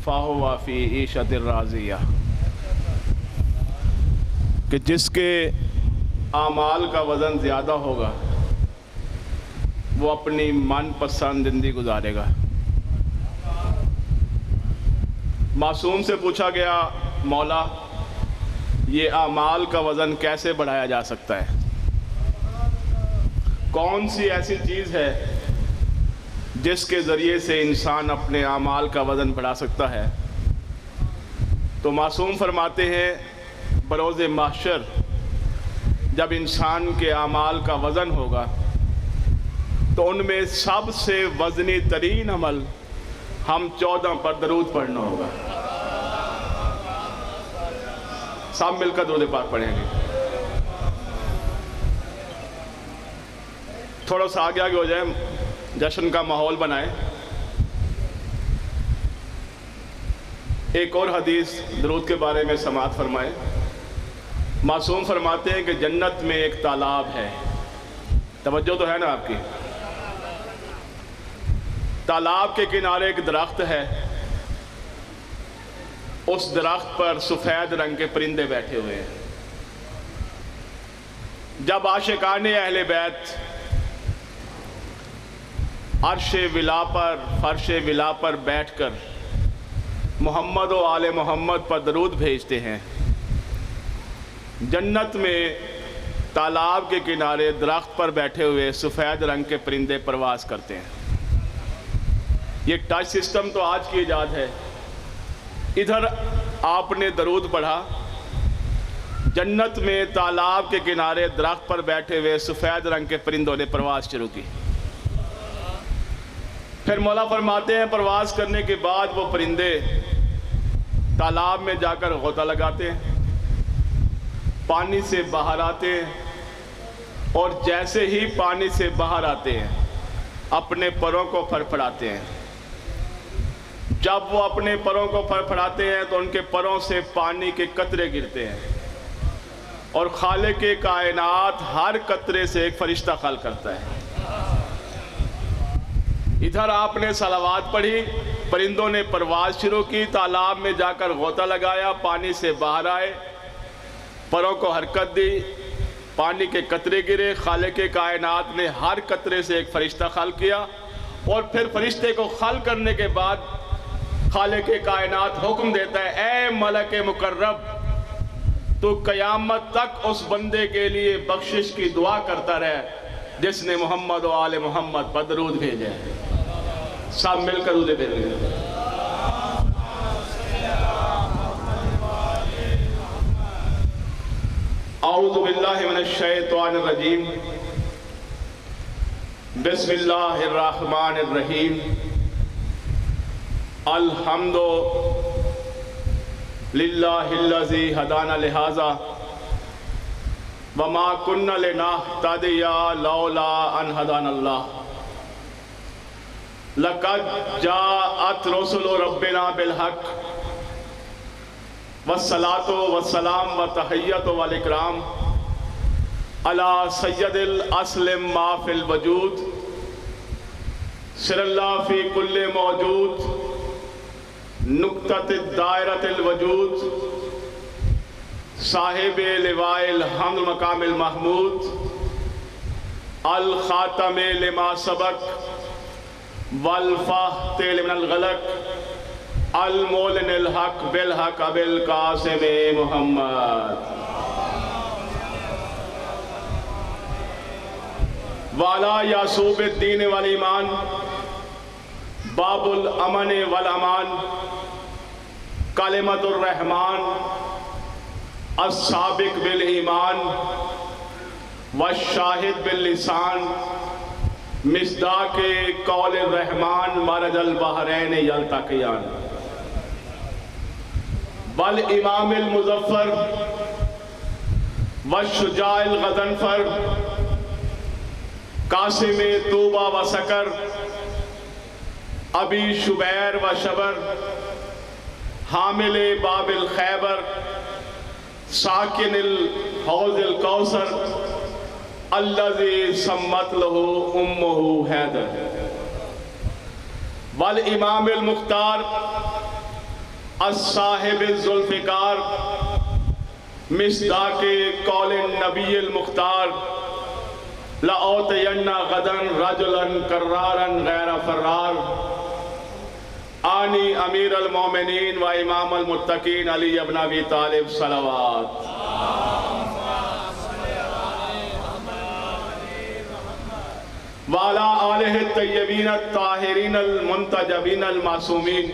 فَهُوَ فِي عِيشَةٍ رَاضِيَّةٍ، کہ جس کے اعمال کا وزن زیادہ ہوگا وہ اپنی من پسند زندگی گزارے گا۔ معصوم سے پوچھا گیا مولا یہ اعمال کا وزن کیسے بڑھایا جا سکتا ہے؟ کون سی ایسی چیز ہے جس کے ذریعے سے انسان اپنے اعمال کا وزن بڑھا سکتا ہے؟ تو معصوم فرماتے ہیں بروز محشر جب انسان کے اعمال کا وزن ہوگا تو ان میں سب سے وزنی ترین عمل ہم 14 پر درود پڑھنا ہوگا۔ سب مل کر درود پاک پڑھیں گے۔ تھوڑا سا آگے ہو جائے، جشن کا ماحول بنائیں۔ ایک اور حدیث درود کے بارے میں سماعت فرمائیں۔ معصوم فرماتے ہیں کہ جنت میں ایک تالاب ہے، توجہ تو ہے نا آپ کی؟ تالاب کے کنارے ایک درخت ہے، اس درخت پر سفید رنگ کے پرندے بیٹھے ہوئے ہیں۔ جب عاشقان اہل بیت عرش ولا پر فرش ولا پر بیٹھ کر محمد و آل محمد پر درود بھیجتے ہیں، جنت میں تالاب کے کنارے درخت پر بیٹھے ہوئے سفید رنگ کے پرندے پرواز کرتے ہیں۔ یہ ٹچ سسٹم تو آج کی ایجاد ہے۔ ادھر آپ نے درود پڑھا، جنت میں تالاب کے کنارے درخت پر بیٹھے ہوئے سفید رنگ کے پرندوں نے پرواز شروع کی۔ پھر مولا فرماتے ہیں پرواز کرنے کے بعد وہ پرندے تالاب میں جا کر غوطہ لگاتے ہیں، پانی سے باہر آتے ہیں، اور جیسے ہی پانی سے باہر آتے ہیں اپنے پروں کو پھڑپھڑاتے ہیں۔ جب وہ اپنے پروں کو پھڑپھڑاتے ہیں تو ان کے پروں سے پانی کے قطرے گرتے ہیں، اور خالق کائنات ہر قطرے سے ایک فرشتہ خلق کرتا ہے۔ ادھر آپ نے صلوات پڑھی، پرندوں نے پرواز شروع کی، تالاب میں جا کر غوطہ لگایا، پانی سے باہر آئے، پروں کو حرکت دی، پانی کے قطرے گرے، خالق کائنات نے ہر قطرے سے ایک فرشتہ خلق کیا، اور پھر فرشتے کو خلق کرنے کے بعد خالق کائنات حکم دیتا ہے اے ملک مقرب تو قیامت تک اس بندے کے لیے بخشش کی دعا کرتا رہے جس نے محمد و آل محمد پر درود بھیجے۔ سب مل کر درود بھیجیں۔ اعوذ باللہ من الشیطان الرجیم، بسم اللہ الرحمن الرحیم، الحمد للہ الذی ہدانا لہذا وما كنا لنہتدی لولا ان ہدانا اللہ، لقد جاءت رسل ربنا بالحق والصلاة والسلام والتحیۃ والاکرام علی سید الاسلم ما فی الوجود سر اللہ فی کل موجود نقطۃ دائرۃ الوجود صاحب لواء الحمد مقام المحمود الخاتم لما سبق والفاتح لمن الغلق المولن الحق بالحق بالقاسم محمد والا یعصوب الدین والایمان باب الامن والامان کلمۃ الرحمن السابق بالایمان والشاہد باللسان مصداق قول الرحمن مرج البحرین یلتقیان والامام المظفر والشجاع الغضنفر قاسم طوبہ و سکر ابی شبیر و شبر حامل باب الخیبر ساکن الحوض الکوثر الذی سمت لہ امہ حیدر والامام المختار الصاحب الذوالفقار مصداق قول النبی المختار لأعطین غدا رجلا کرارا غیر فرار آنی امیر المومنین و امام المتقین علی ابن ابی طالب صلوات وعلی آلہ الطیبین الطاہرین المنتجبین المعصومین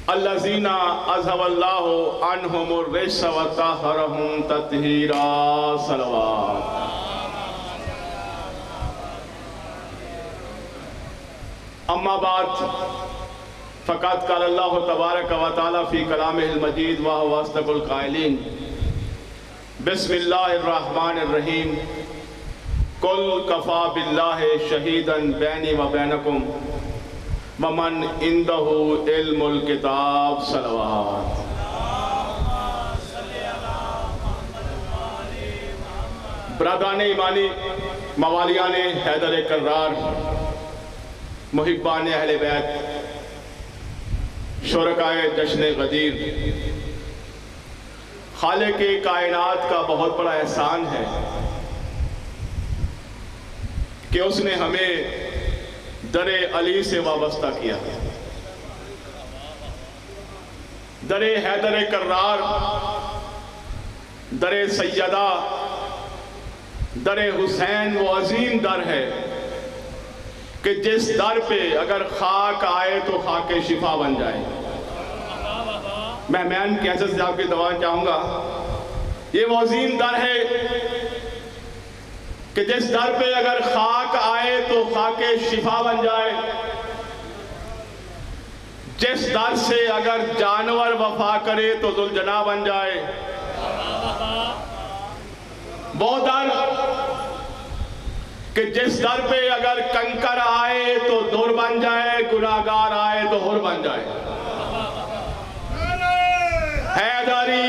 الذین اذهب اللہ عنہم الرجس وطہرہم تطہیرا صلوات. اما بعد فقد قال اللہ تبارک و تعالی فی کلامہ المجید وہو اصدق القائلین بسم اللہ الرحمن الرحیم قل کفا باللہ شہیدا بینی و بینکم ومن عنده علم الکتاب صلوات. برادران ایمانی، موالیان حیدر کرار، محبان اہل بیت، شرکائے جشن غدیر، خالق کائنات کا بہت بڑا احسان ہے کہ اس نے ہمیں در علی سے وابستہ کیا. در حیدر کرار، در سیدہ، در حسین وہ عظیم در ہے کہ جس در پہ اگر خاک آئے تو خاک شفا بن جائے. میں مین کی حیثیت سے آپ کی دعا چاہوں گا. یہ وہ عظیم در ہے کہ جس در پہ اگر خاک آئے تو خاک شفا بن جائے. جس در سے اگر جانور وفا کرے تو ذوالجناح بن جائے. وہ در کہ جس در پہ اگر کنکر آئے تو دور بن جائے، گناہگار آئے تو حر بن جائے. حیدری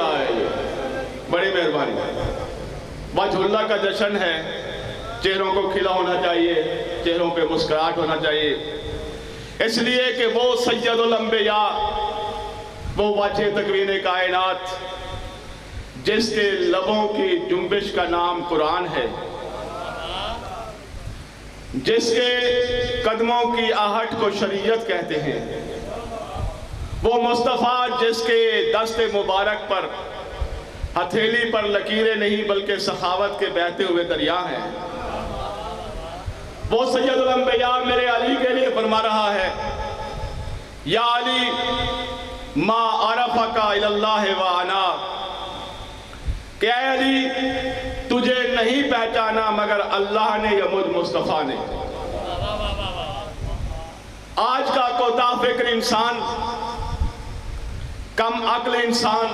آئے، بڑی مہربانی. وجہ اللہ کا جشن ہے، چہروں کو کھلا ہونا چاہیے، چہروں پہ مسکراہٹ ہونا چاہیے، اس لیے کہ وہ سید الانبیاء، وہ وجہ تکوین کائنات جس کے لبوں کی جنبش کا نام قرآن ہے، جس کے قدموں کی آہٹ کو شریعت کہتے ہیں، وہ مصطفیٰ جس کے دست مبارک پر ہتھیلی پر لکیریں نہیں بلکہ سخاوت کے بہتے ہوئے دریا ہیں. وہ سید الانبیاء میرے علی کے لیے فرما رہا ہے، یا علی ما عرفک الی اللہ وانا، کہ اے علی تجھے نہیں پہچانا مگر اللہ نے یا مجھ مصطفیٰ نے. آج کا کوتا فکر انسان، کم عقل انسان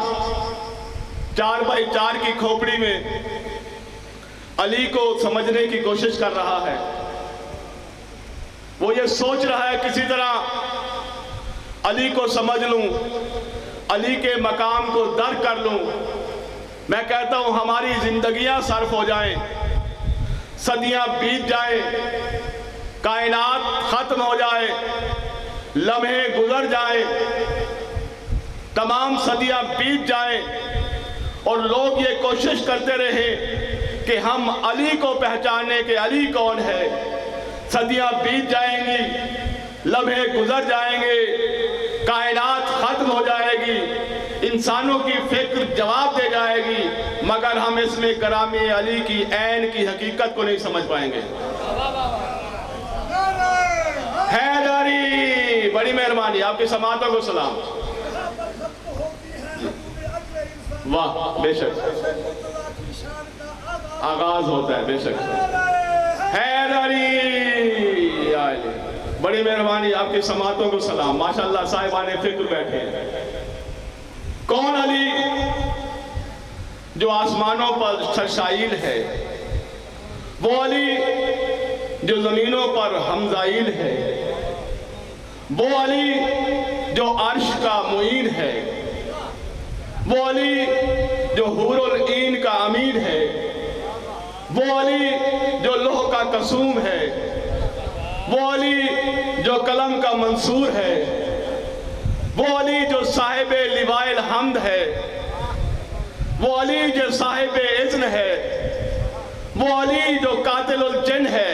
4x4 کی کھوپڑی میں علی کو سمجھنے کی کوشش کر رہا ہے. وہ یہ سوچ رہا ہے کسی طرح علی کو سمجھ لوں، علی کے مقام کو درک کر لوں. میں کہتا ہوں ہماری زندگیاں صرف ہو جائیں، صدیاں بیت جائیں، کائنات ختم ہو جائے، لمحے گزر جائیں، تمام صدیاں بیت جائیں اور لوگ یہ کوشش کرتے رہیں کہ ہم علی کو پہچانے کہ علی کون ہے. صدیاں بیت جائیں گی، لمحے گزر جائیں گے، کائنات ختم ہو جائے گی، انسانوں کی فکر جواب دے جائے گی، مگر ہم اس میں کرامی علی کی عین کی حقیقت کو نہیں سمجھ پائیں گے. حیدری، بڑی مہربانی، آپ کی سماعتوں کو سلام. واہ، بے شک آغاز ہوتا ہے، بے شک. حیدری آئے، بڑی مہربانی، آپ کی سماعتوں کو سلام. ماشاءاللہ صاحبان فکر بیٹھے ہیں. کون علی؟ جو آسمانوں پر سرشائل ہے، وہ علی جو زمینوں پر حمزائل ہے، وہ علی جو عرش کا معین ہے، وہ علی جو حور العین کا امین ہے، وہ علی جو لوح کا قسوم ہے، وہ علی جو قلم کا منصور ہے، وہ علی جو صاحب لواء الحمد ہے، وہ علی جو صاحب اذن ہے، وہ علی جو قاتل الجن ہے،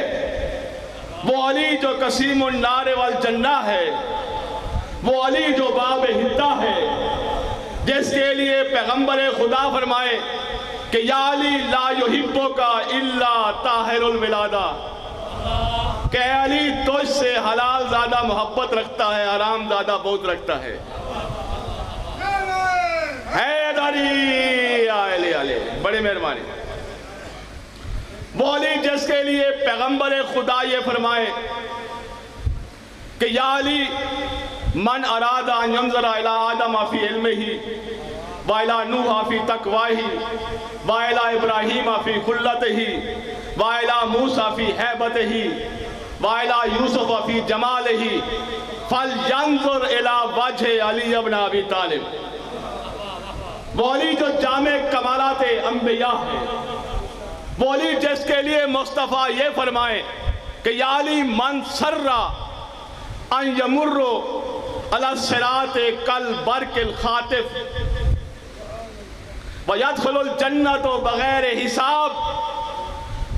وہ علی جو قسیم النار والجنہ ہے، وہ علی جو باب حدہ ہے، جس کے لیے پیغمبر خدا فرمائے کہ یا علی لا یحبک الا طاہر الولادہ، کہ اے علی تجھ سے حلال زادہ محبت رکھتا ہے، حرام زادہ بہت رکھتا ہے۔ حیدری علی علی، بڑی مہربانی۔ وہ علی جس کے لیے پیغمبر خدا یہ فرمائے کہ یا علی من اراد ان ينظر الى آدم فی علمہ وَإِلَى نُوحَ فِي تَقْوَاهِ وَإِلَى إِبْرَاهِيمَ فِي خُلَّتِهِ وَإِلَى مُوسَى فِي هَيْبَتِهِ وَإِلَى يُوسُفَ فِي جَمَالِهِ فَلْيَنظُرْ إِلَى وَجْهِ عَلِيِّ بْنِ أَبِي طالب۔ وہ علی جو جامع کمالات انبیاء ہے، وہ علی جس کے لیے مصطفیٰ یہ فرمائے کہ یا علی من سر ان یمر علی الصراط کالبرق الخاطف وَيَدْخُلُ الْجَنَّةُ بغیر حساب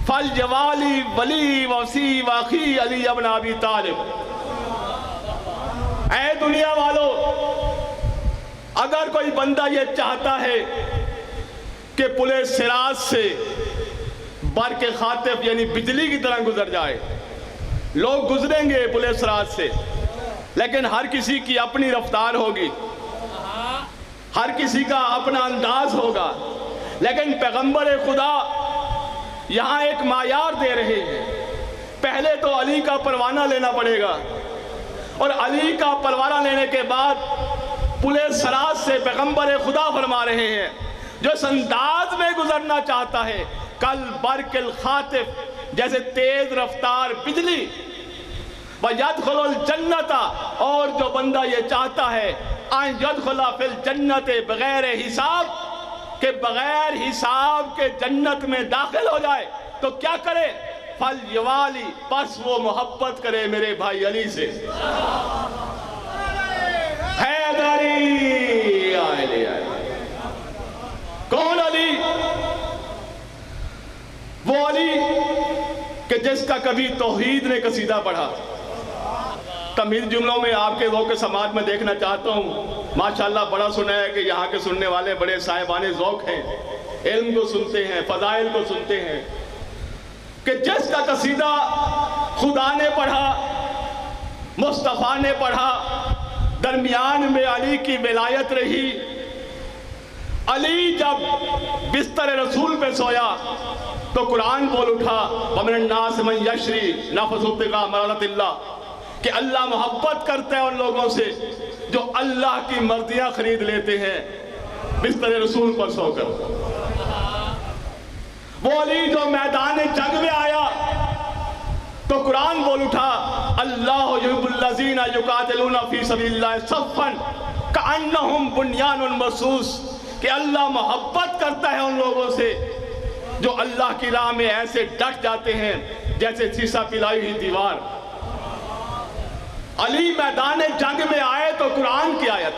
فَالْجَوَالِ وَلِي وَوْسِي وَأَخِي علی ابن ابی طالب۔ اے دنیا والو، اگر کوئی بندہ یہ چاہتا ہے کہ پل صراط سے برق خاطف یعنی بجلی کی طرح گزر جائے، لوگ گزریں گے پل صراط سے، لیکن ہر کسی کی اپنی رفتار ہوگی، ہر کسی کا اپنا انداز ہوگا، لیکن پیغمبر خدا یہاں ایک معیار دے رہے ہیں۔ پہلے تو علی کا پروانہ لینا پڑے گا، اور علی کا پروانہ لینے کے بعد پل صراط سے پیغمبر خدا فرما رہے ہیں جو اس انداز میں گزرنا چاہتا ہے کل برق الخاطف، جیسے تیز رفتار بجلی، وَيَدْخُلُ الْجَنَّةَ، اور جو بندہ یہ چاہتا ہے ان يدخل فی الجنت بغیر حساب، کہ بغیر حساب کے جنت میں داخل ہو جائے، تو کیا کرے؟ فَلْيَوَالِ، پس وہ محبت کرے میرے بھائی علی سے۔ حیدری علی علی، کون علی؟ وہ علی کہ جس کا کبھی توحید نے قصیدہ پڑھا۔ تمیز جملوں میں آپ کے ذوق سماعت میں دیکھنا چاہتا ہوں، ماشاءاللہ بڑا سنا ہے کہ یہاں کے سننے والے بڑے صاحبان ذوق ہیں، علم کو سنتے ہیں، فضائل کو سنتے ہیں، کہ جس کا قصیدہ خدا نے پڑھا، مصطفیٰ نے پڑھا، درمیان میں علی کی ولایت رہی۔ علی جب بستر رسول پہ سویا تو قرآن بول اٹھا وَمِنَ النَّاسِ مَن يَشْرِي نَفْسَهُ ابْتِغَاءَ مَرْضَاتِ اللَّهِ، کہ اللہ محبت کرتا ہے ان لوگوں سے جو اللہ کی مرضیاں خرید لیتے ہیں بستر رسول پر سو کر۔ وہ علی جو میدان جنگ میں آیا تو قرآن بول اٹھا اللہ یحب الذین یقاتلون فی سبیل اللہ صفا کأنہم بنیان مرصوص، کہ اللہ محبت کرتا ہے ان لوگوں سے جو اللہ کی راہ میں ایسے ڈٹ جاتے ہیں جیسے سیسا پلائی ہوئی دیوار۔ علی میدان جنگ میں آئے تو قرآن کی آیت،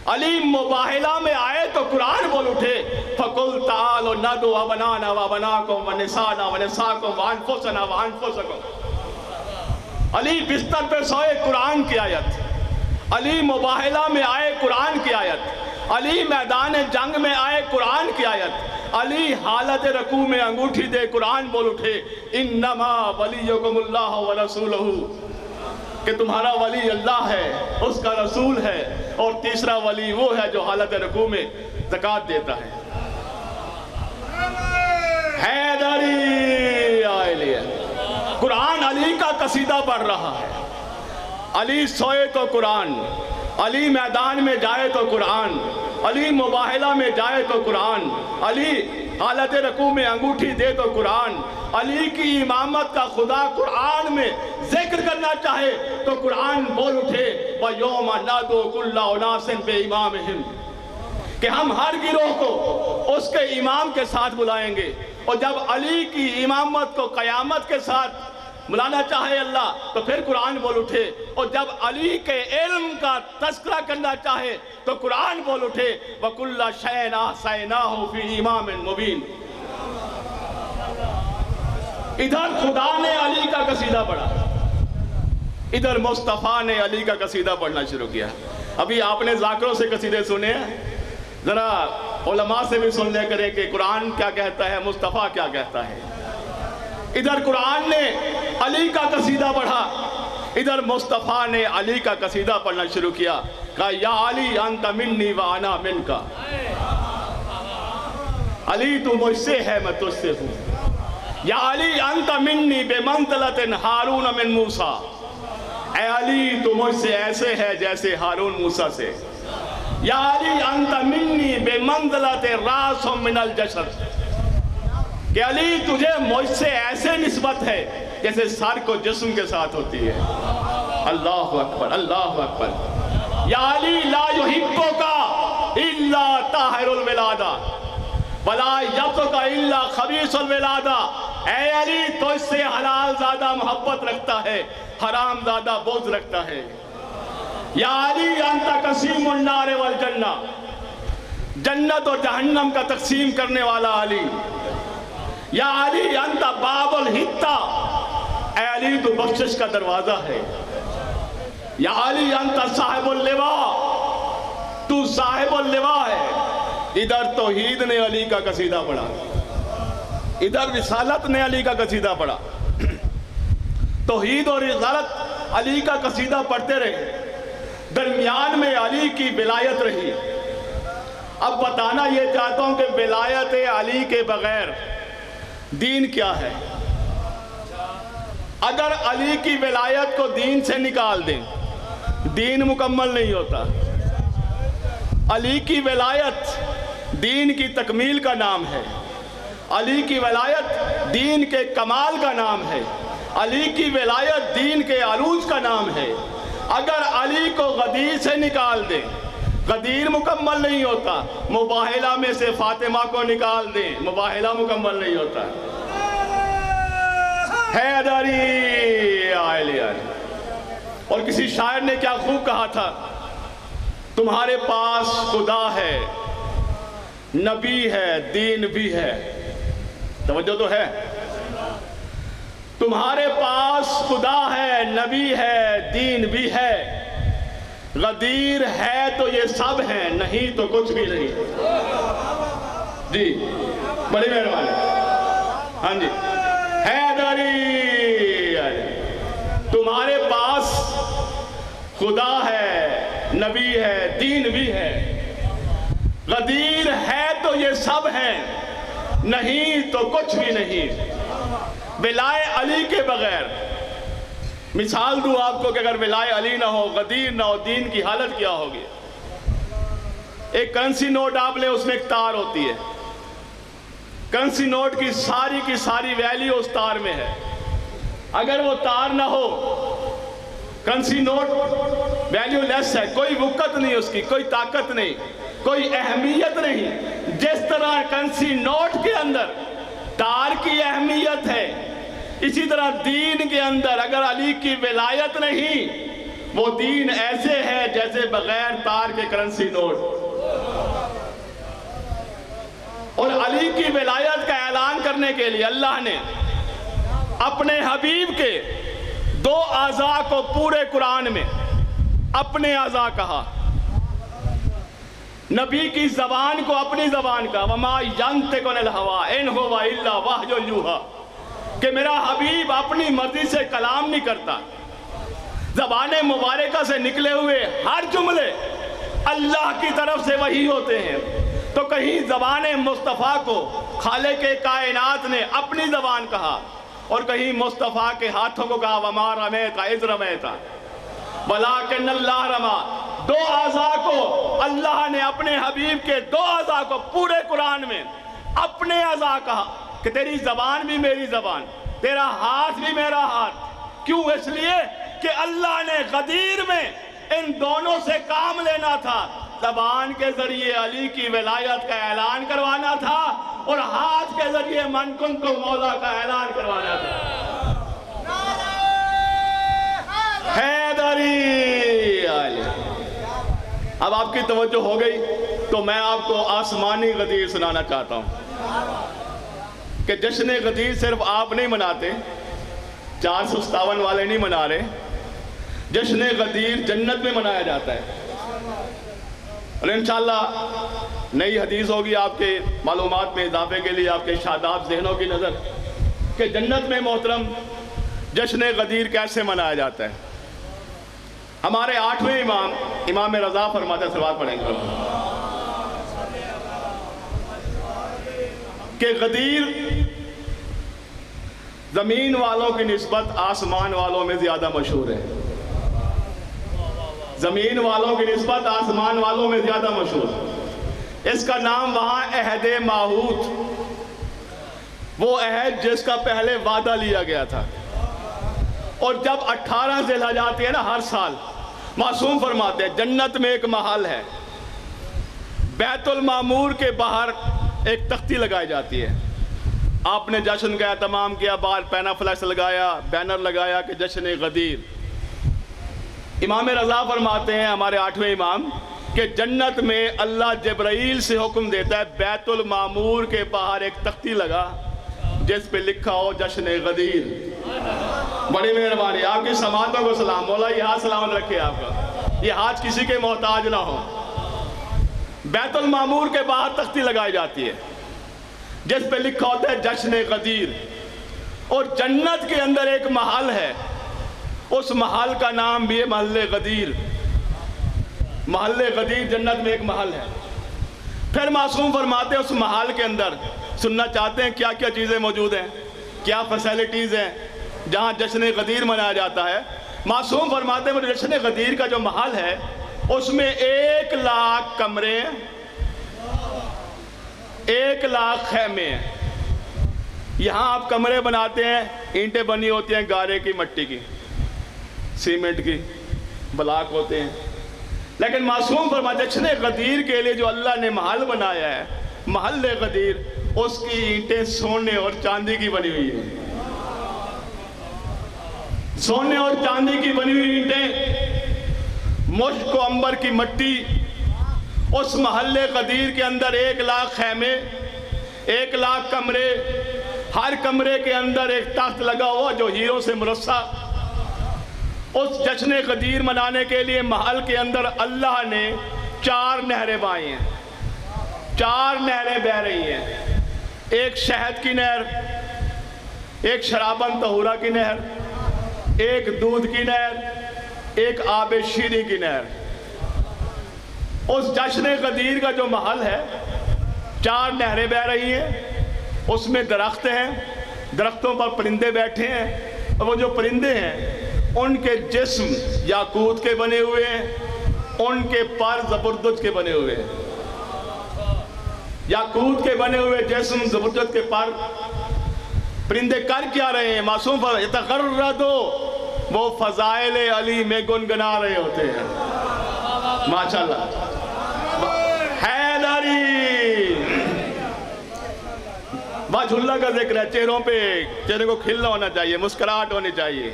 علی مباہلہ میں آئے تو قرآن بول اٹھے فَقُلْ تَعَالُوا نَدْعُوا أَبْنَاءَنَا وَأَبْنَاءَكُمْ وَنِسَاءَنَا وَنِسَاءَكُمْ وَأَنفُسَنَا وَأَنفُسَكُمْ۔ علی بستر پہ سوئے قرآن کی آیت، علی مباہلہ میں آئے قرآن کی آیت، علی میدان جنگ میں آئے قرآن کی آیت، علی حالت رکوع میں انگوٹھی دے قرآن بول اٹھے انما ولیکم اللہ ورسولہ، کہ تمہارا ولی اللہ ہے، اس کا رسول ہے، اور تیسرا ولی وہ ہے جو حالت رکوع میں زکوٰۃ دیتا ہے۔ حیدری علی، قرآن علی کا قصیدہ پڑھ رہا ہے۔ علی سوئے تو قرآن، علی میدان میں جائے تو قرآن، علی مباہلہ میں جائے تو قرآن، علی حالت رکوع میں انگوٹھی دے تو قرآن، علی کی امامت کا خدا قرآن میں ذکر کرنا چاہے تو قرآن بول اٹھے وَيَوْمَ نَدْعُو كُلَّ أُنَاسٍ بِإِمَامِهِمْ، کہ ہم ہر گروہ کو اس کے امام کے ساتھ بلائیں گے۔ اور جب علی کی امامت کو قیامت کے ساتھ بلانا چاہے اللہ تو پھر قرآن بول اٹھے، اور جب علی کے علم کا تذکرہ کرنا چاہے تو قرآن بول اٹھے وَكُلَّ شَيْءٍ أَحْصَيْنَاهُ فِي إِمَامٍ مُبِينٍ۔ ادھر خدا نے علی کا قصیدہ پڑھا، ادھر مصطفیٰ نے علی کا قصیدہ پڑھنا شروع کیا۔ ابھی آپ نے ذاکروں سے قصیدے سنے ہیں، ذرا علماء سے بھی سن لے کرے کہ قرآن کیا کہتا ہے، مصطفیٰ کیا کہتا ہے۔ ادھر قرآن نے علی کا قصیدہ پڑھا، ادھر مصطفیٰ نے علی کا قصیدہ پڑھنا شروع کیا، کہا یا علی انت منی وانا منکا، علی تو مجھ سے ہے میں تجھ سے ہوں، یا علی انت منی بمنزلۃ ہارون من موسیٰ، اے علی تو مجھ سے ایسے ہے جیسے ہارون موسیٰ سے، یا علی انت منی بمنزلۃ راس من الجسد، کہ علی تجھے مجھ سے ایسے نسبت ہے جیسے سر کو جسم کے ساتھ ہوتی ہے۔ اللہ اکبر، اللہ اکبر۔ یا علی لا یحبک الا طاہر الولادہ ولا یبغضک الا خبیث الولادہ، اے علی تجھ سے حلال زادہ محبت رکھتا ہے، حرام زادہ بغض رکھتا ہے۔ یا علی انت قسیم النار والجنہ، جنت اور جہنم کا تقسیم کرنے والا علی۔ یا علی انت باب الحتہ، اے علی تو بخشش کا دروازہ ہے۔ یا علی انت صاحب اللواء، تو صاحب اللواء ہے۔ ادھر توحید نے علی کا قصیدہ پڑھا، ادھر رسالت نے علی کا قصیدہ پڑھا۔ توحید اور رسالت علی کا قصیدہ پڑھتے رہے، درمیان میں علی کی ولایت رہی۔ اب بتانا یہ چاہتا ہوں کہ ولایت علی کے بغیر دین کیا ہے۔ اگر علی کی ولایت کو دین سے نکال دیں، دین مکمل نہیں ہوتا۔ علی کی ولایت دین کی تکمیل کا نام ہے، علی کی ولایت دین کے کمال کا نام ہے، علی کی ولایت دین کے عروج کا نام ہے۔ اگر علی کو غدیر سے نکال دیں، غدیر مکمل نہیں ہوتا۔ مباہلہ میں سے فاطمہ کو نکال دیں، مباہلہ مکمل نہیں ہوتا۔ حیدری علی۔ اور کسی شاعر نے کیا خوب کہا تھا، تمہارے پاس خدا ہے، نبی ہے، دین بھی ہے۔ توجہ تو ہے؟ تمہارے پاس خدا ہے، نبی ہے، دین بھی ہے، غدیر ہے تو یہ سب ہیں، نہیں تو کچھ بھی نہیں۔ جی بڑی مہربانی۔ ہاں جی، حیدری، تمہارے پاس خدا ہے، نبی ہے، دین بھی ہے، غدیر ہے تو یہ سب ہیں، نہیں تو کچھ بھی نہیں۔ ولائے علی کے بغیر، مثال دوں آپ کو کہ اگر ولائے علی نہ ہو، غدیر نہ ہو، دین کی حالت کیا ہوگی۔ ایک کرنسی نوٹ آپ لیں، اس میں ایک تار ہوتی ہے، کرنسی نوٹ کی ساری ویلیو اس تار میں ہے۔ اگر وہ تار نہ ہو، کرنسی نوٹ ویلیو لیس ہے، کوئی وقت نہیں اس کی، کوئی طاقت نہیں، کوئی اہمیت نہیں۔ جس طرح کرنسی نوٹ کے اندر تار کی اہمیت ہے، اسی طرح دین کے اندر اگر علی کی ولایت نہیں، وہ دین ایسے ہے جیسے بغیر تار کے کرنسی نوٹ۔ اور علی کی ولایت کا اعلان کرنے کے لیے اللہ نے اپنے حبیب کے دو اعضاء کو پورے قرآن میں اپنے اعضاء کہا۔ نبی کی زبان کو اپنی زبان کا، وَمَا يَنْطِقُ عَنِ الْهَوَىٰ إِنْ هُوَ إِلَّا وَحْيٌ يُوحَىٰ، کہ میرا حبیب اپنی مرضی سے کلام نہیں کرتا۔ زبان مبارکہ سے نکلے ہوئے ہر جملے اللہ کی طرف سے وحی ہوتے ہیں۔ تو کہیں زبان مصطفیٰ کو خالق کائنات نے اپنی زبان کہا، اور کہیں مصطفیٰ کے ہاتھوں کو کہا وَمَا رَمَيْتَ إِذْ رَمَيْتَ وَلَٰكِنَّ اللَّهَ رَمَىٰ۔ دو اعضاء کو اللہ نے اپنے حبیب کے دو اعضاء کو پورے قرآن میں اپنے اعضاء کہا کہ تیری زبان بھی میری زبان، تیرا ہاتھ بھی میرا ہاتھ۔ کیوں؟ اس لیے کہ اللہ نے غدیر میں ان دونوں سے کام لینا تھا۔ زبان کے ذریعے علی کی ولایت کا اعلان کروانا تھا، اور ہاتھ کے ذریعے من کنت مولا کا اعلان کروانا تھا۔ حیدری آئے۔ اب آپ کی توجہ ہو گئی تو میں آپ کو آسمانی غدیر سنانا چاہتا ہوں کہ جشن غدیر صرف آپ نہیں مناتے، 457 والے نہیں منا رہے، جشن غدیر جنت میں منایا جاتا ہے۔ اور انشاءاللہ نئی حدیث ہوگی آپ کے معلومات میں اضافے کے لیے، آپ کے شاداب ذہنوں کی نظر، کہ جنت میں محترم جشن غدیر کیسے منایا جاتا ہے۔ ہمارے 8ویں امام امام رضا فرماتے ہیں، صلوات پڑھیں گے، کہ غدیر زمین والوں کی نسبت آسمان والوں میں زیادہ مشہور ہے۔ زمین والوں کی نسبت آسمان والوں میں زیادہ مشہور۔ اس کا نام وہاں عہد ماہوت، وہ عہد جس کا پہلے وعدہ لیا گیا تھا۔ اور جب 18 ذی الحجہ آتی ہے نا ہر سال، معصوم فرماتے ہیں جنت میں ایک محل ہے، بیت المعمور کے باہر ایک تختی لگائی جاتی ہے۔ آپ نے جشن کا اہتمام کیا، باہر پینا فلیکس لگایا، بینر لگایا کہ جشن غدیر۔ امام رضا فرماتے ہیں، ہمارے 8ویں امام، کہ جنت میں اللہ جبرائیل سے حکم دیتا ہے بیت المعمور کے باہر ایک تختی لگا جس پہ لکھا ہو جشن غدیر۔ بڑی مہربانی، آپ کی سماعتوں کو سلام، مولا یہ ہاتھ سلامت رکھے آپ کا، یہ ہاتھ کسی کے محتاج نہ ہو۔ بیت المعمور کے باہر تختی لگائی جاتی ہے جس پہ لکھا ہوتا ہے جشن غدیر۔ اور جنت کے اندر ایک محل ہے، اس محل کا نام بھی ہے محل غدیر۔ محل غدیر جنت میں ایک محل ہے۔ پھر معصوم فرماتے ہیں اس محل کے اندر سننا چاہتے ہیں کیا کیا چیزیں موجود ہیں، کیا فیسلٹیز ہیں جہاں جشن غدیر منایا جاتا ہے۔ معصوم فرماتے ہیں جشن غدیر کا جو محل ہے اس میں 1 لاکھ کمرے ہیں، 1 لاکھ خیمے ہیں۔ یہاں آپ کمرے بناتے ہیں، اینٹیں بنی ہوتی ہیں گارے کی، مٹی کی، سیمنٹ کی، بلاک ہوتے ہیں، لیکن معصوم فرماتے ہیں جشن غدیر کے لیے جو اللہ نے محل بنایا ہے، محل غدیر، اس کی اینٹیں سونے اور چاندی کی بنی ہوئی ہیں۔ سونے اور چاندی کی بنی ہوئی اینٹیں، مشک و عنبر کی مٹی۔ اس محل غدیر کے اندر 1 لاکھ خیمے، 1 لاکھ کمرے، ہر کمرے کے اندر ایک تخت لگا ہوا جو ہیروں سے مرصع۔ اس جشن غدیر منانے کے لیے محل کے اندر اللہ نے 4 نہریں بہائی ہیں، 4 نہریں بہہ رہی ہیں، ایک شہد کی نہر، ایک شرابن طہورہ کی نہر، ایک دودھ کی نہر، ایک آب شیریں کی نہر۔ اس جشن غدیر کا جو محل ہے 4 نہریں بہہ رہی ہیں، اس میں درخت ہیں، درختوں پر پرندے بیٹھے ہیں، اور وہ جو پرندے ہیں ان کے جسم یاقوت کے بنے ہوئے ہیں، ان کے پر زبرجد کے بنے ہوئے ہیں۔ یاقوت کے بنے ہوئے جسم، زبرجد کے پر۔ پرندے کر کیا رہے ہیں؟ معصوم فرماتے ہیں یتغردو، وہ فضائل علی میں گنگنا رہے ہوتے ہیں۔ ماشاءاللہ، حیدری، وجہ اللہ کا ذکر ہے، چہروں پہ، چہرے کو کھلنا ہونا چاہیے، مسکراہٹ ہونی چاہیے۔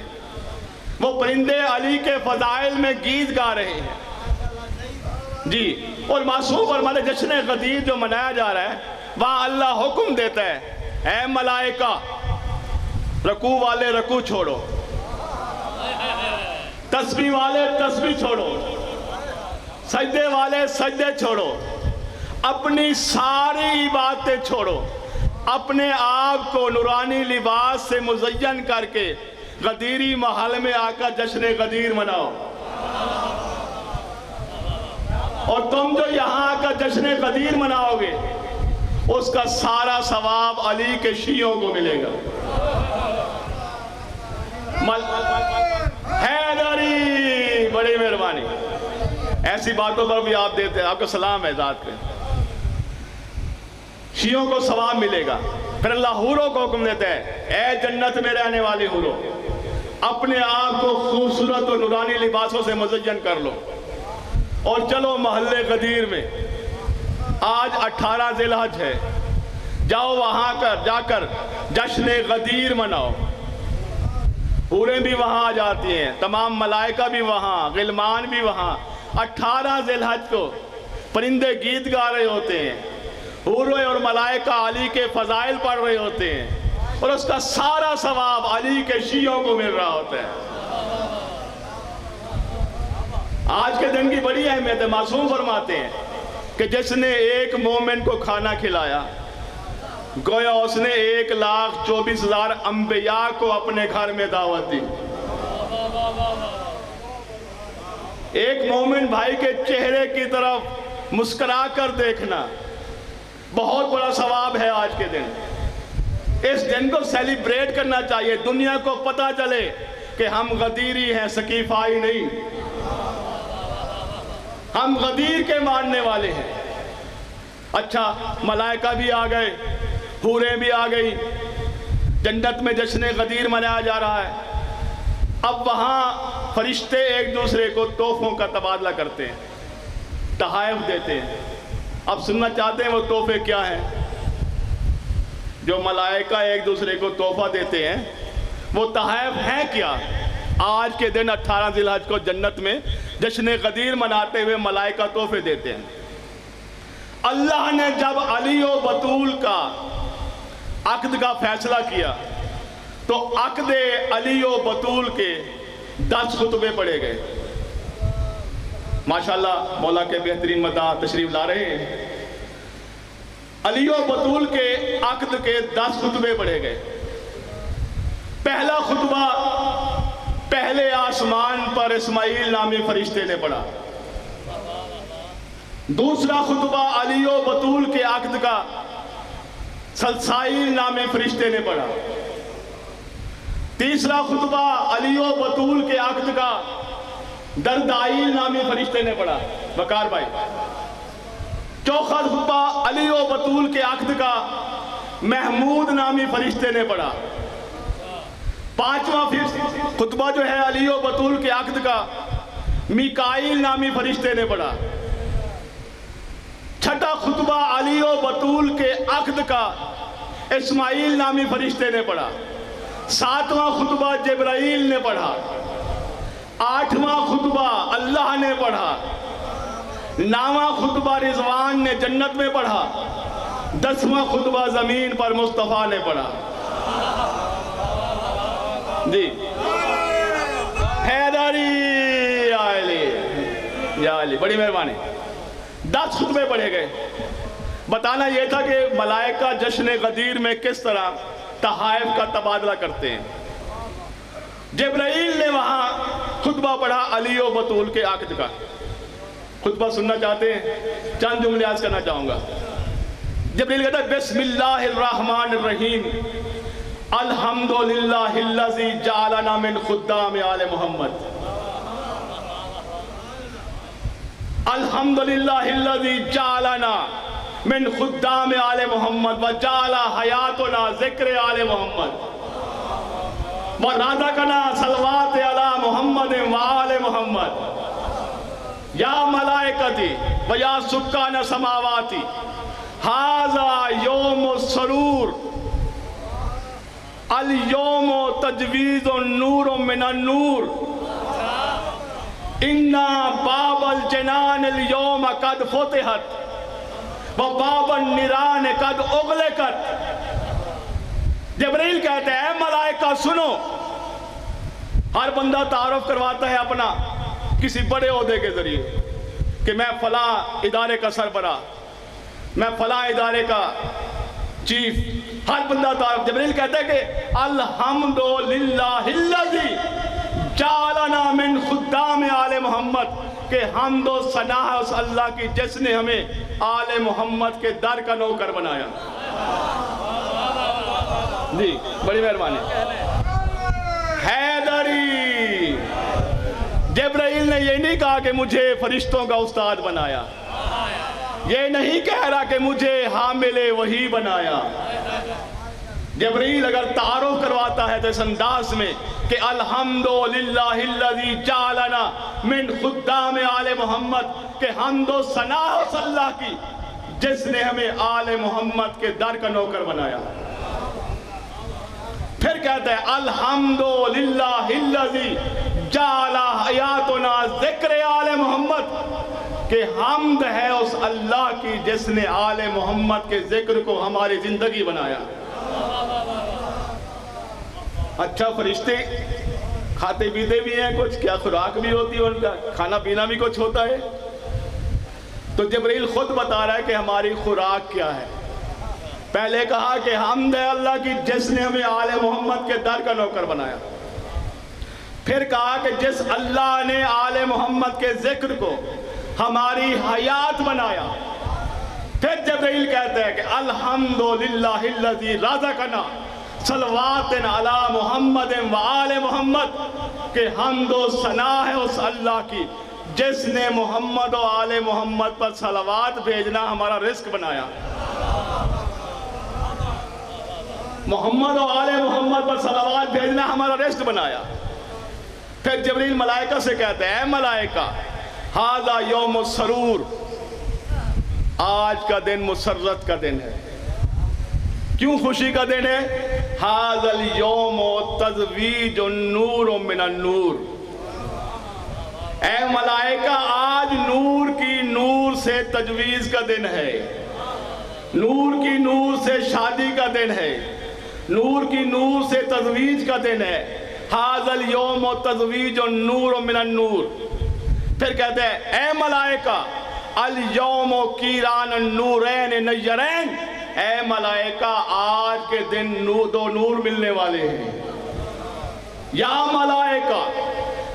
وہ پرندے علی کے فضائل میں گیت گا رہے ہیں جی۔ اور معصوم فرماتے ہیں جشن غدیر جو منایا جا رہا ہے وہاں اللہ حکم دیتا ہے، اے ملائکہ، رکوع والے رکوع چھوڑو، تسبیح والے تسبیح چھوڑو، سجدے والے سجدے چھوڑو، اپنی ساری باتیں چھوڑو، اپنے آپ کو نورانی لباس سے مزین کر کے غدیری محل میں آ کر جشن غدیر مناؤ۔ اور تم جو یہاں آ کر جشن غدیر مناؤ گے اس کا سارا ثواب علی کے شیعوں کو ملے گا۔ حیدری، بڑی مہربانی، ایسی باتوں پر بھی آپ دیتے ہیں، آپ کا سلام ہے ذات پہ۔ شیعوں کو ثواب ملے گا۔ پھر اللہ حوروں کو حکم دیتا ہے، اے جنت میں رہنے والی حوروں، اپنے آپ کو خوبصورت اور نورانی لباسوں سے مزین کر لو اور چلو محل غدیر میں۔ آج 18 ذی الحجہ ہے، جاؤ وہاں جا کر جشن غدیر مناؤ۔ حوریں بھی وہاں آ جاتی ہیں، تمام ملائکہ بھی وہاں، غلمان بھی وہاں۔ 18 ذی الحج کو پرندے گیت گا رہے ہوتے ہیں، حوریں اور ملائکہ علی کے فضائل پڑھ رہے ہوتے ہیں، اور اس کا سارا ثواب علی کے شیعوں کو مل رہا ہوتا ہے۔ آج کے دن کی بڑی اہمیت ہے۔ معصوم فرماتے ہیں کہ جس نے ایک مومن کو کھانا کھلایا، گویا اس نے 1,24,000 انبیاء کو اپنے گھر میں دعوت دی۔ ایک مومن بھائی کے چہرے کی طرف مسکرا کر دیکھنا بہت بڑا ثواب ہے آج کے دن۔ اس دن کو سیلیبریٹ کرنا چاہیے، دنیا کو پتہ چلے کہ ہم غدیری ہیں، سقیفائی نہیں، ہم غدیر کے ماننے والے ہیں۔ اچھا، ملائکہ بھی آ گئے، حوریں بھی آ گئی، جنت میں جشن غدیر منایا جا رہا ہے۔ اب وہاں فرشتے ایک دوسرے کو تحفوں کا تبادلہ کرتے ہیں، تحائف دیتے ہیں۔ اب سننا چاہتے ہیں وہ تحفے کیا ہیں؟ جو ملائکہ ایک دوسرے کو تحفہ دیتے ہیں وہ تحائف ہیں کیا؟ آج کے دن 18 ذی الحج کو جنت میں جشن غدیر مناتے ہوئے ملائکہ تحفے دیتے ہیں۔ اللہ نے جب علی و بطول کا عقد کا فیصلہ کیا تو عقد علی و بطول کے 10 خطبے پڑھے گئے۔ ماشاءاللہ مولا کے بہترین مداح تشریف لا رہے ہیں۔ علی و بطول کے عقد کے 10 خطبے پڑھے گئے۔ پہلا خطبہ پہلے آسمان پر اسماعیل نامی فرشتے نے پڑھا۔ دوسرا خطبہ علی و بطول کے عقد کا سلسائیل نامی فرشتے نے پڑھا۔ تیسرا خطبہ علی و بطول کے عقد کا دردائیل نامی فرشتے نے پڑھا۔ وقار بھائی، چوتھا خطبہ علی و بطول کے عقد کا محمود نامی فرشتے نے پڑھا۔ پانچواں خطبہ جو ہے علی و بطول کے عقد کا میکائیل نامی فرشتے نے پڑھا۔ چھٹا خطبہ علی و بطول کے عقد کا اسماعیل نامی فرشتے نے پڑھا۔ ساتواں خطبہ جبرائیل نے پڑھا۔ آٹھواں خطبہ اللہ نے پڑھا۔ نواں خطبہ رضوان نے جنت میں پڑھا۔ 10واں خطبہ زمین پر مصطفیٰ نے پڑھا۔ جی حیدری یا علی، بڑی مہربانی۔ 10 خطبے پڑھے گئے۔ بتانا یہ تھا کہ ملائکہ جشن غدیر میں کس طرح تحائف کا تبادلہ کرتے ہیں۔ جبرائیل نے وہاں خطبہ پڑھا علی و بطول کے عقد کا۔ خطبہ سننا چاہتے ہیں؟ چند جملے عرض کرنا چاہوں گا۔ جبرائیل کہتا ہے بسم اللہ الرحمن الرحیم الحمدللہ الذی جعلنا من خدام آل محمد، الحمدللہ الذی جعلنا من خدام آل محمد وجعل حیاتنا ذکر آل محمد ورزقنا صلوات علی محمد وآل محمد یا ملائکتی و یا سکان سماواتی ھذا یوم السرور اليوم تجویز النور من النور انا باب الجنان اليوم قد فتحت و باب النیران قد اغلقت۔ جبرائیل کہتے ہیں اے ملائکہ سنو، ہر بندہ تعارف کرواتا ہے اپنا کسی بڑے عہدے کے ذریعے کہ میں فلاں ادارے کا سربراہ، میں فلاں ادارے کا چیف، ہر بندہ تعارف۔ جبرائیل کہتا ہے کہ الحمدللہ الذی جعلنا من خدام آل محمد، کہ حمد و ثنا ہے اس اللہ کی جس نے ہمیں آل محمد کے در کا نوکر بنایا۔ جی بڑی مہربانی۔ حیدری، جبرائیل نے یہ نہیں کہا کہ مجھے فرشتوں کا استاد بنایا، یہ نہیں کہہ رہا کہ مجھے حامل وحی بنایا۔ جبرائیل اگر تعارف کرواتا ہے تو اس انداز میں کہ الحمدللہ الذی جعلنا من خدام آل محمد، کہ حمد و ثنا اس اللہ کی جس نے ہمیں آل محمد کے در کا نوکر بنایا۔ پھر کہتے ہیں الحمدللہ الذی جعل حیاتنا ذکر آل محمد، کہ حمد ہے اس اللہ کی جس نے آل محمد کے ذکر کو ہماری زندگی بنایا۔ اچھا، فرشتے کھاتے پیتے بھی ہیں کچھ، کیا خوراک بھی ہوتی ہے ان کا، کھانا پینا بھی کچھ ہوتا ہے؟ تو جبرائیل خود بتا رہا ہے کہ ہماری خوراک کیا ہے۔ پہلے کہا کہ حمد ہے اللہ کی جس نے ہمیں آل محمد کے در کا نوکر بنایا، پھر کہا کہ جس اللہ نے آل محمد کے ذکر کو ہماری حیات بنایا، پھر جبرائیل کہتے ہیں کہ الحمدللہ الذی رزقنا صلوات علی محمد و آل محمد، کہ حمد و ثنا ہے اس اللہ کی جس نے محمد و آل محمد پر صلوات بھیجنا ہمارا رزق بنایا۔ محمد و آل محمد پر صلوات بھیجنا ہمارا رزق بنایا۔ پھر جبرائیل ملائکہ سے کہتے ہیں اے ملائکہ ھذا یوم السرور، آج کا دن مسرت کا دن ہے۔ کیوں خوشی کا دن ہے؟ ھذا الیوم تزویج النور من النور، اے ملائکہ آج نور کی نور سے تجویز کا دن ہے، نور کی نور سے شادی کا دن ہے، نور کی نور سے تزویج کا دن ہے۔ ھذا الیوم تزویج النور من النور۔ پھر کہتے ہیں اے ملائکہ الیوم کیران النورین نیرین، اے ملائکہ آج کے دن دو نور ملنے والے ہیں۔ یا ملائکہ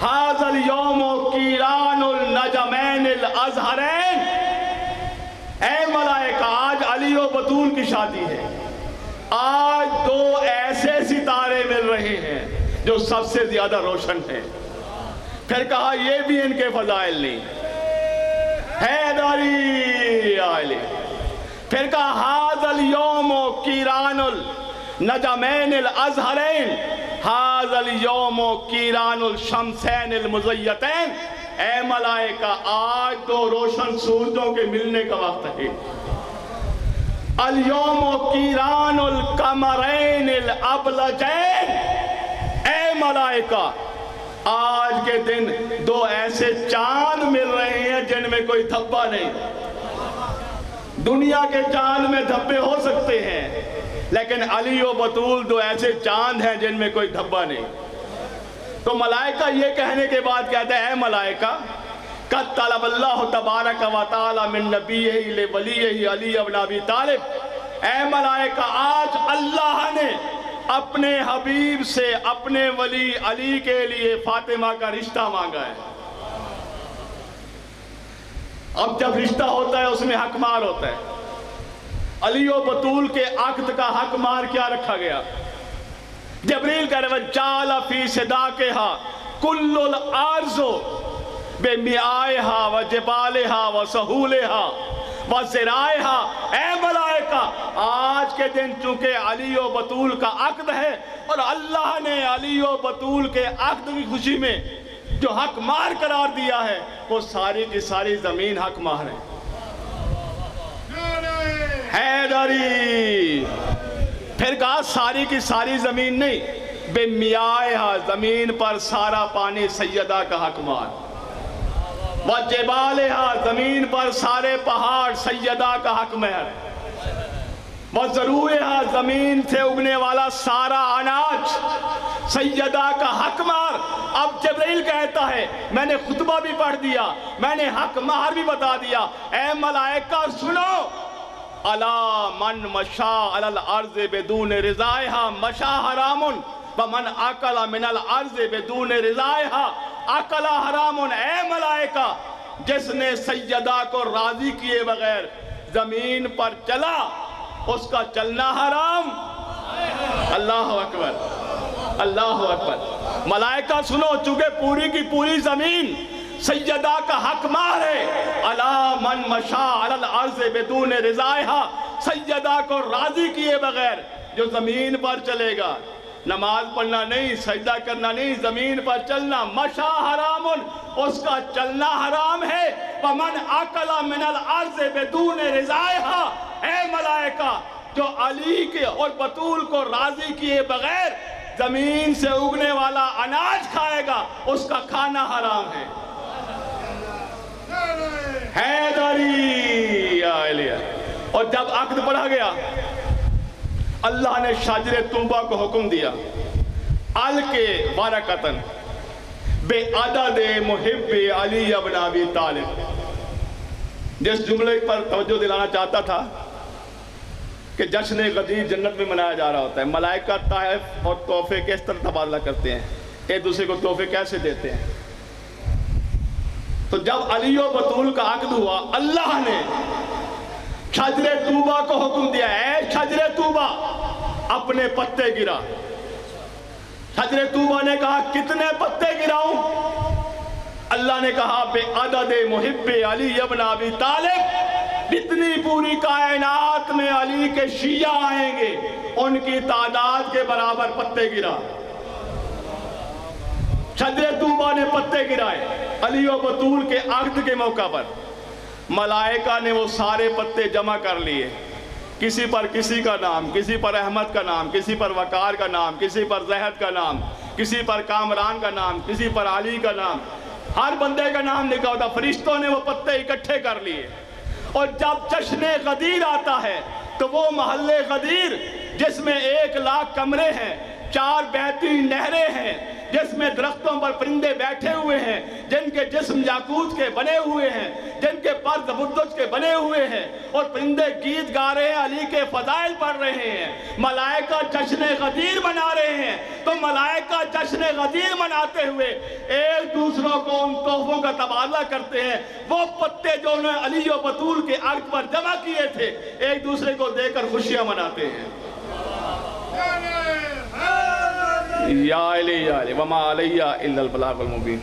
ھذا الیوم کیران النجمین الازہرین، اے ملائکہ آج علی و بطول کی شادی ہے، آج دو ایسے ستارے مل رہے ہیں جو سب سے زیادہ روشن ہیں۔ پھر کہا یہ بھی ان کے فضائل نہیں، حیدری آئلی۔ پھر کہا ھذا الیوم کیران النجمین الازہرین، ھذا الیوم کیران الشمسین المزیتین، اے ملائکہ آج دو روشن سورجوں کے ملنے کا وقت ہے۔ الیوم کیران القمرین الابلجین، اے ملائکہ آج کے دن دو ایسے چاند مل رہے ہیں جن میں کوئی دھبا نہیں۔ دنیا کے چاند میں دھبے ہو سکتے ہیں، لیکن علی و بطول دو ایسے چاند ہیں جن میں کوئی دھبا نہیں۔ تو ملائکہ یہ کہنے کے بعد کہتے ہیں اے ملائکہ قد طلب اللہ تبارک و تعالی من نبیہ لولیہ علی بن ابی طالب، اے ملائکہ آج اللہ نے اپنے حبیب سے اپنے ولی علی کے لیے فاطمہ کا رشتہ مانگا ہے۔ اب جب رشتہ ہوتا ہے اس میں حق مار ہوتا ہے۔ علی و بطول کے عقد کا حق مار کیا رکھا گیا؟ جبریل کہہ رہے وَجَعَلَ فِي صِدَاقِهَا كُلُّ الْأَرْضُ بِمِعَائِهَا وَجِبَالِهَا وَسَهُولِهَا وَزِرَائِهَا، اے ملائکہ آج کے دن چونکہ علی و بطول کا عقد ہے اور اللہ نے علی و بطول کے عقد کی خوشی میں جو حق مار قرار دیا ہے وہ ساری کی ساری زمین حق مار ہے۔ حیدری۔ پھر کہا ساری کی ساری زمین نہیں، بے میاہ زمین پر سارا پانی سیدہ کا حق مار، وَجِبَالِهَا زمین پر سارے پہاڑ سیدہ کا حق مہر، وَزَرُوعِهَا زمین سے اگنے والا سارا اناج سیدہ کا حق مار۔ اب جبرائیل کہتا ہے میں نے خطبہ بھی پڑھ دیا، میں نے حق مہر بھی بتا دیا، اے ملائکہ سنو، الا من مشا علی الارض بدون رضائها مشا حرام ومن اکل من الارض بدون رضائها اکل حرام۔ اے ملائکہ جس نے سیدہ کو راضی کیے بغیر زمین پر چلا اس کا چلنا حرام۔ اللہ اکبر، اللہ اکبر۔ ملائکہ سنو، چونکہ پوری کی پوری زمین سیدہ کا حق مار ہے، الا من مشا علی الارض بدون رضائها، سیدہ کو راضی کیے بغیر جو زمین پر چلے گا، نماز پڑھنا نہیں، سجدہ کرنا نہیں، زمین پر چلنا، مشا حرام، اس کا چلنا حرام ہے۔ ومن اکل من الارض بدون رضائها، اے ملائکہ جو علی کے اور بطول کو راضی کیے بغیر زمین سے اگنے والا اناج کھائے گا اس کا کھانا حرام ہے۔ حیدری یا علیہ۔ اور جب عقد پڑھا گیا اللہ نے شجر طوبہ کو حکم دیا، القِ ورقۃ بعدد محب علی ابن ابی طالب۔ جس جملے پر توجہ دلانا چاہتا تھا کہ جشن غدیر جنت میں منایا جا رہا ہوتا ہے، ملائکہ تحائف اور تحفے کس طرح تبادلہ کرتے ہیں، ایک دوسرے کو تحفے کیسے دیتے ہیں۔ تو جب علی و بطول کا عقد ہوا اللہ نے شجر طوبہ کو حکم دیا، اے شجر طوبہ اپنے پتے گرا۔ شجر طوبہ نے کہا کتنے پتے گراؤں؟ اللہ نے کہا بعدد محب علی ابن ابی طالب، جتنی پوری کائنات میں علی کے شیعہ آئیں گے ان کی تعداد کے برابر پتے گرا۔ شجر طوبہ نے پتے گرائے علی و بطول کے عقد کے موقع پر۔ ملائکہ نے وہ سارے پتے جمع کر لیے، کسی پر کسی کا نام، کسی پر احمد کا نام، کسی پر وقار کا نام، کسی پر زہد کا نام، کسی پر کامران کا نام، کسی پر علی کا نام، ہر بندے کا نام لکھا ہوتا۔ فرشتوں نے وہ پتے اکٹھے کر لیے، اور جب جشن غدیر آتا ہے تو وہ محلے غدیر جس میں 1,00,000 کمرے ہیں، 4 بہتی نہریں ہیں، جس میں درختوں پر پرندے بیٹھے ہوئے ہیں، جن کے جسم یاقوت کے بنے ہوئے ہیں، جن کے پر زبردست کے بنے ہوئے ہیں، اور پرندے گیت گا رہے ہیں، علی کے فضائل پڑھ رہے ہیں، ملائکہ جشن غدیر منا رہے ہیں۔ تو ملائکہ جشن غدیر مناتے ہوئے ایک دوسروں کو ان تحفوں کا تبادلہ کرتے ہیں۔ وہ پتے جو انہوں نے علی و بطول کے عقد پر جمع کیے تھے ایک دوسرے کو دے کر خوشیاں مناتے ہیں۔ یا علی یا علی وما علیہ الا البلاغ المبین۔